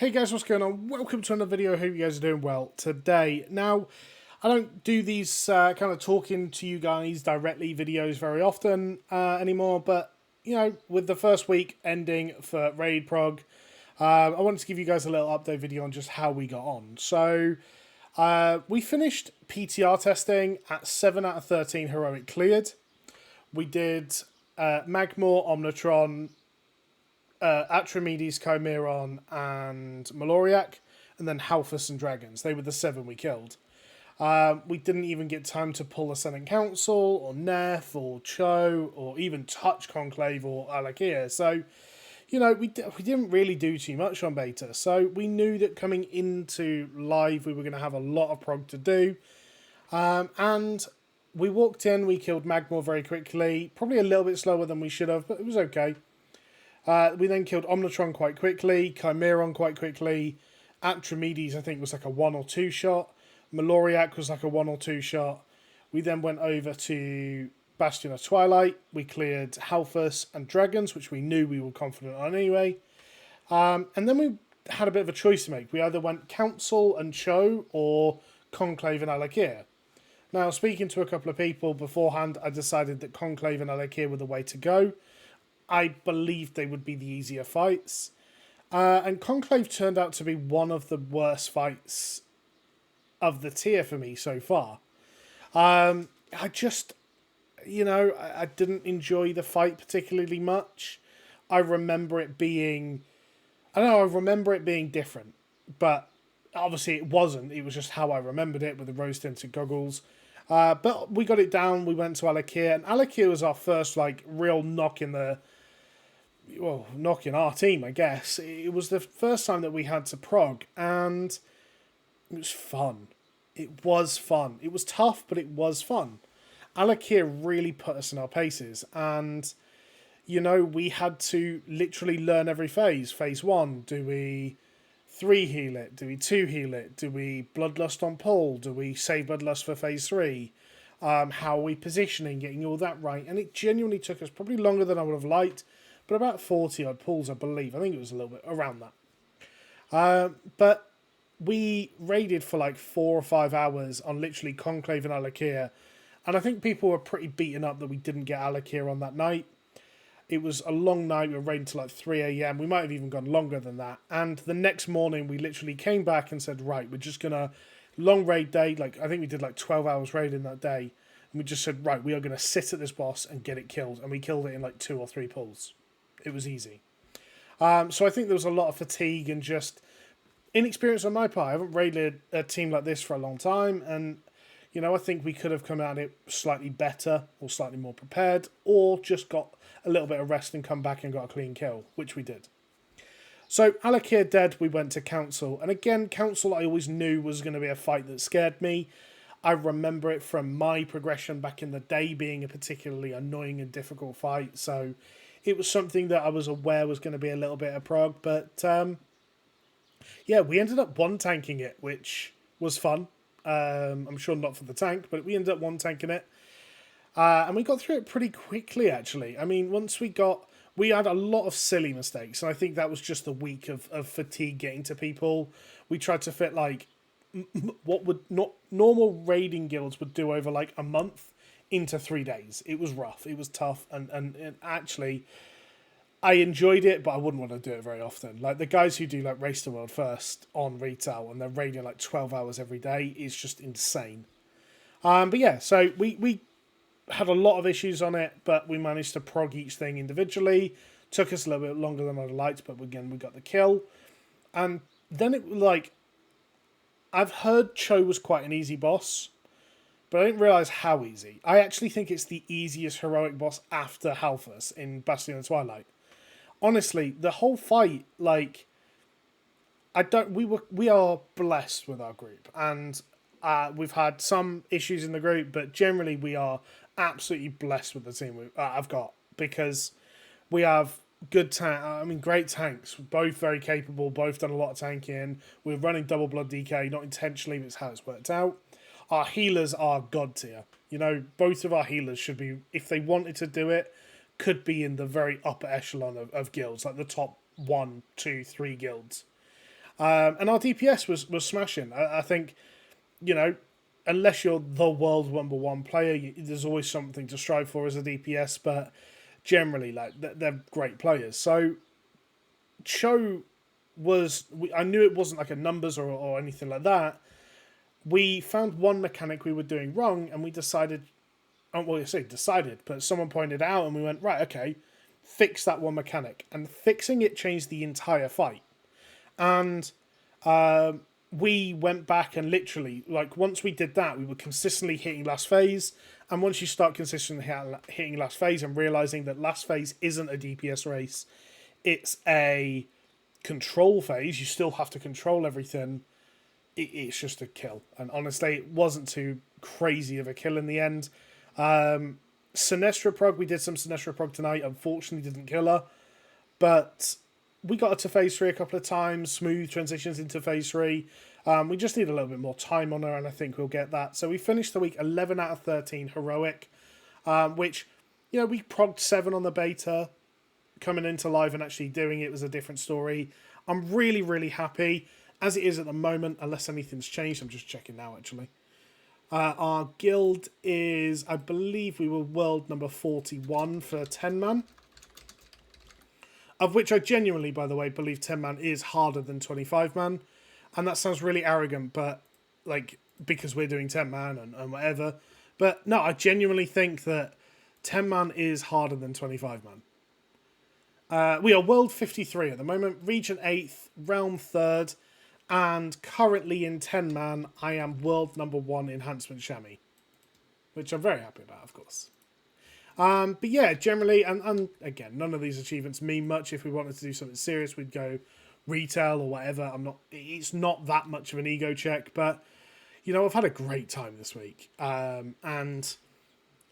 Hey guys, what's going on? Welcome to another video. Hope you guys are doing well today. Now, I don't do these kind of talking to you guys directly videos very often anymore, but, you know, with the first week ending for Raid Prog, I wanted to give you guys a little update video on just how we got on. So, we finished PTR testing at 7 out of 13 heroic cleared. We did Magmor, Omnitron, Atramedes, Chimeron, and Maloriak, and then Halfus and Dragons. They were the 7 we killed. We didn't even get time to pull Ascendant Council, or Neff, or Cho, or even touch Conclave or Alakia. So, you know, we didn't really do too much on beta. So we knew that coming into live, we were going to have a lot of prog to do. And we walked in, we killed Magmor very quickly. Probably a little bit slower than we should have, but it was okay. We then killed Omnitron quite quickly, Chimeron quite quickly. Atramedes, I think, was like a 1 or 2 shot. Maloriak was like a 1 or 2 shot. We then went over to Bastion of Twilight. We cleared Halfus and Dragons, which we knew we were confident on anyway. And then we had a bit of a choice to make. We either went Council and Cho or Conclave and Alakia. Now, speaking to a couple of people beforehand, I decided that Conclave and Alakia were the way to go. I believed they would be the easier fights. And Conclave turned out to be one of the worst fights of the tier for me so far. I just, you know, I didn't enjoy the fight particularly much. I remember it being, I don't know, I remember it being different. But obviously it wasn't. It was just how I remembered it with the rose-tinted goggles. But we got it down. We went to Alakia. And Alakia was our first, like, real knock in our team, I guess. It was the first time that we had to prog, and it was fun. It was fun. It was tough, but it was fun. Alakia really put us in our paces, and, you know, we had to literally learn every phase. Phase 1, do we 3 heal it? Do we 2 heal it? Do we Bloodlust on pull? Do we save Bloodlust for phase 3? How are we positioning, getting all that right? And it genuinely took us probably longer than I would have liked, but about 40 odd pulls, I believe. I think it was a little bit around that. But we raided for like 4 or 5 hours on literally Conclave and Alakia. And I think people were pretty beaten up that we didn't get Alakia on that night. It was a long night. We were raiding till like 3 a.m. We might have even gone longer than that. And the next morning, we literally came back and said, right, we're just going to long raid day. Like, I think we did like 12 hours raiding that day. And we just said, right, we are going to sit at this boss and get it killed. And we killed it in like 2 or 3 pulls. It was easy. So I think there was a lot of fatigue and just inexperience on my part. I haven't raided a team like this for a long time. And, you know, I think we could have come at it slightly better or slightly more prepared, or just got a little bit of rest and come back and got a clean kill, which we did. So Alakia dead, we went to Council. And again, Council I always knew was going to be a fight that scared me. I remember it from my progression back in the day being a particularly annoying and difficult fight. So it was something that I was aware was going to be a little bit of prog. But yeah, we ended up one-tanking it, which was fun. I'm sure not for the tank, but we ended up one-tanking it. And we got through it pretty quickly, actually. I mean, once we had a lot of silly mistakes, and I think that was just the week of fatigue getting to people. We tried to fit, like, what would not normal raiding guilds would do over, like, a month into 3 days. It was rough. It was tough, and actually, I enjoyed it, but I wouldn't want to do it very often. Like, the guys who do, like, Race the World first on retail, and they're raiding, like, 12 hours every day, is just insane. But yeah, so we had a lot of issues on it, but we managed to prog each thing individually. Took us a little bit longer than I'd liked, but again, we got the kill. And then it, like, I've heard Cho was quite an easy boss, but I didn't realise how easy. I actually think it's the easiest heroic boss after Halfus in Bastion of Twilight. Honestly, the whole fight, like, we are blessed with our group, and we've had some issues in the group, but generally we are absolutely blessed with the team I've got, because we have great tanks, both very capable, both done a lot of tanking. We're running double blood DK, not intentionally, but it's how it's worked out. Our healers are god tier. You know, both of our healers should be, if they wanted to do it, could be in the very upper echelon of guilds, like the top 1, 2, 3 guilds. And our DPS was smashing. I think, you know, unless you're the world #1 player, there's always something to strive for as a DPS, but generally, like, they're great players. So, Cho was, I knew it wasn't like a numbers or anything like that. We found one mechanic we were doing wrong, and we decided, well, I say decided, but someone pointed out, and we went, right, okay, fix that one mechanic. And fixing it changed the entire fight. And we went back and literally, like, once we did that, we were consistently hitting last phase. And once you start consistently hitting last phase and realizing that last phase isn't a DPS race, it's a control phase, you still have to control everything. It's just a kill. And honestly, it wasn't too crazy of a kill in the end. Sinestra prog, we did some Sinestra prog tonight. Unfortunately, didn't kill her. But we got her to phase 3 a couple of times. Smooth transitions into phase 3. We just need a little bit more time on her, and I think we'll get that. So we finished the week 11 out of 13 heroic, which, you know, we progged 7 on the beta. Coming into live and actually doing it was a different story. I'm really, really happy. As it is at the moment, unless anything's changed. I'm just checking now, actually. Our guild is, I believe we were world number 41 for 10-man. Of which I genuinely, by the way, believe 10-man is harder than 25-man. And that sounds really arrogant, but, like, because we're doing 10-man and whatever. But, no, I genuinely think that 10-man is harder than 25-man. We are world 53 at the moment, region 8th, realm 3rd. And currently in 10-man, I am world number 1 enhancement chamois. Which I'm very happy about, of course. But yeah, generally, and again, none of these achievements mean much. If we wanted to do something serious, we'd go retail or whatever. It's not that much of an ego check, but, you know, I've had a great time this week. And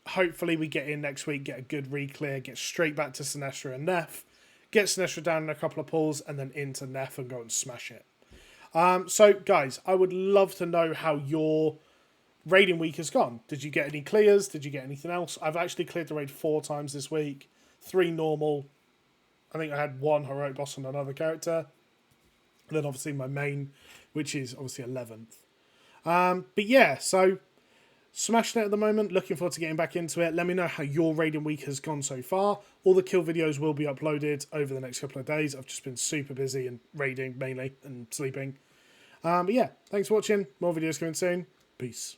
hopefully we get in next week, get a good re-clear, get straight back to Sinestra and Neff, get Sinestra down in a couple of pulls, and then into Neff and go and smash it. So, guys, I would love to know how your raiding week has gone. Did you get any clears? Did you get anything else? I've actually cleared the raid 4 times this week. 3 normal. I think I had 1 heroic boss on another character. And then obviously my main, which is obviously 11th. But yeah, so smashing it at the moment. Looking forward to getting back into it. Let me know how your raiding week has gone so far. All the kill videos will be uploaded over the next couple of days. I've just been super busy and raiding mainly and sleeping. But yeah, thanks for watching. More videos coming soon. Peace.